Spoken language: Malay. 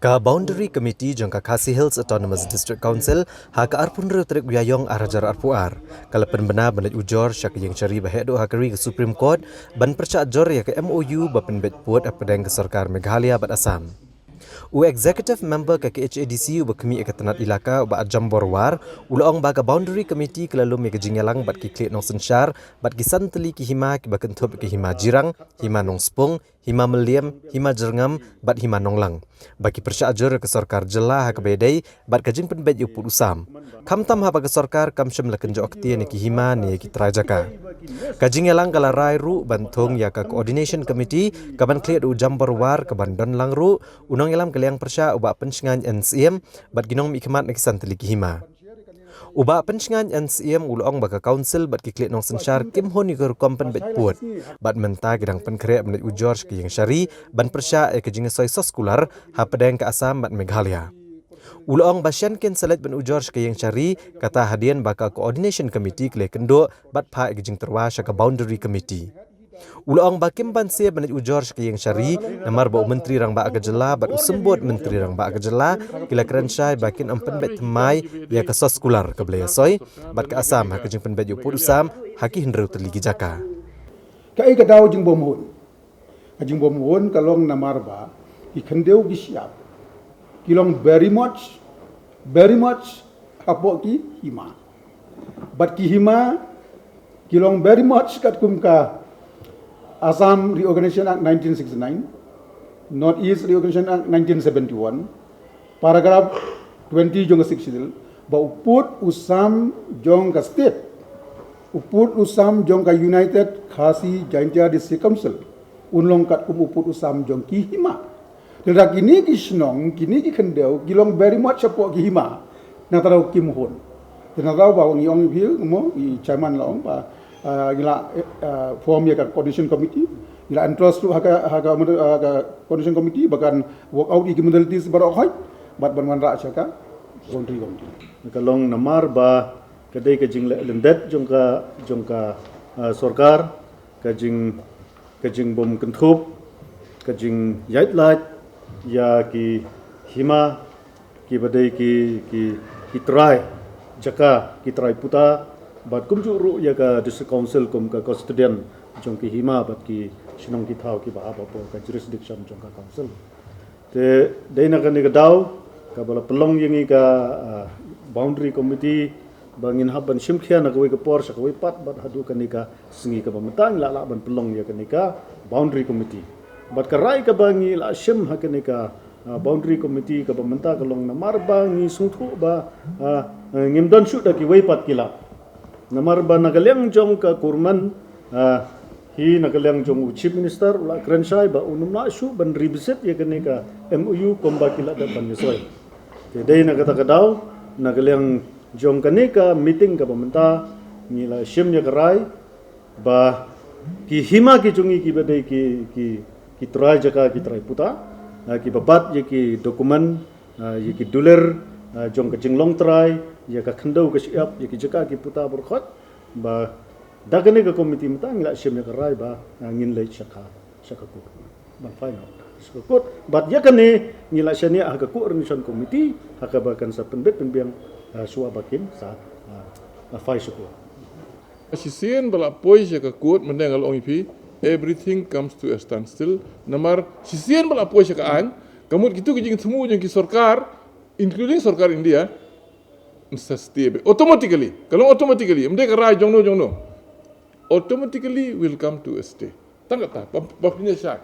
Ka Boundary Committee jangka Khasi Hills Autonomous District Council haka arpun rutrik wiayong arajar arpuar. Kalau penbena banat ujor syak yang cari bahek do hakari ke Supreme Court ban perca ajor ya ke MOU bapen bet puat apedang ke Sarkar Meghalaya bat Assam. Executive member ke KHADC berkemi ketenat ilaka ba Jambor War ulong baga Boundary Committee kelalu mega jingelang bat ki klik nong sensyar bat ki santeli ki hima ki bakentup ki hima jirang hima nong spung hima meliam hima jerngam bat hima nong lang bagi persya ajur ke Sarkar jelah ke bedai bat kajing penbet yu put usam kam tam ha baga Sarkar kam syam laken jo akti ni ki hima ni ki trajaka kajing elang kala rai ru bantung ya ka coordination committee kaban klik u Jambor War ke bandon lang ru unong elam yang persya ubah pencengan NCM bat ginong mikmat nak santeli hima. Ubah pencengan NCM ulong baka council bat kiklik nong sensyar kim hon ikur kompen bet puat. Bat menta gedang penkrek menit ujor ke yang syari ban persya ke jinga soy soskular ha pedang ke Assam bat Meghalaya. Ulong basyan ken selet ban ujor ke yang syari kata hadian baka coordination committee kle kendo bat pa ke jing terwas ke boundary committee. Ulong bakim bansia banit ujor ke yang syari namar bau menteri rang ba agajela bat usembut menteri rang ba agajela kila kerensyai bakin empen bet temai ya ke soskular ke belaya soy bat ke Assam ha kejing penbet yu put usam haki hendru terligi jaka kai ka daw jing bomhun ajing bomhun kalong namar ba ikhendeu gisyap kilong very much apo ki hima bat ki hima kilong very much kat kumka Assam Reorganization Act 1969, Northeast Reorganization Act 1971, paragraph 20 jong 60, ba uput usam jong ka state, uput usam jong ka United Khasi Jaintia District Council, unlong kat uput usam jong ki hima. Dedak ini ki snong, kini ki kendeu, kilong very much support ki hima, na tarau ki mohon. Tenarau ba ngi ong bi mo i chairman laong ba gila form ya coordination committee gila entrust tu haga coordination committee bahkan work out iki modalities barok hoy bat ban ra chaka boundary committee kalong namar ba kadai ka jing lendet jongka sarkar ka jing bom kentup ka jing yaitlat ya ki hima ki badai ki try jaka ki try puta bat kumju ru ya ka district council kum ka custodian jong ki hima bat ki sinong ki thau ki ba ba ka jurisdiction jong ka council te deina ka ni ka daw ka bala pelong yang ka boundary committee bangin haban simkhia na ka we ka por sa ka we pat bat hadu ka ni ka singi ka pamatang la ban pelong ya ka ni ka boundary committee bat ka rai ka bangi la sim ha ka ni ka boundary committee ka pamenta ka long na marbang ni suthu ba ngimdan su da ki we pat kila namar ba nagalyang jong ka kurman hi nagalyang jong chief minister ula krensai ba unum na su ban revisit ya kene ka MOU komba kila da ban soy te dei nagata ka daw nagalyang jong kane ka meeting ka pamenta ngila sim ya karai ba ki hima ki jungi ki badai ki trai jaka ki trai puta ki babat ya ki dokumen ya ki duler jong ka jinglong trai ya ka khandau ka siap ya ki jaka ki puta burkhat ba dagane ka committee mata ngila sim ya karai ba ngin lei shaka ku ban final skut bat ya kane ngila shania ha ka coordination committee ha ka bakan sa penbet penbiang suwa bakin sa fai suku sisien bala poi ya ka kut mendengal ongipi everything comes to a standstill namar sisien bala poi ya ka an kamut gitu kijing semu jeng ki sarkar including sarkar India stable automatically kalau automatically mereka rai jongno automatically will come to a stay tangkap tak bapinya syak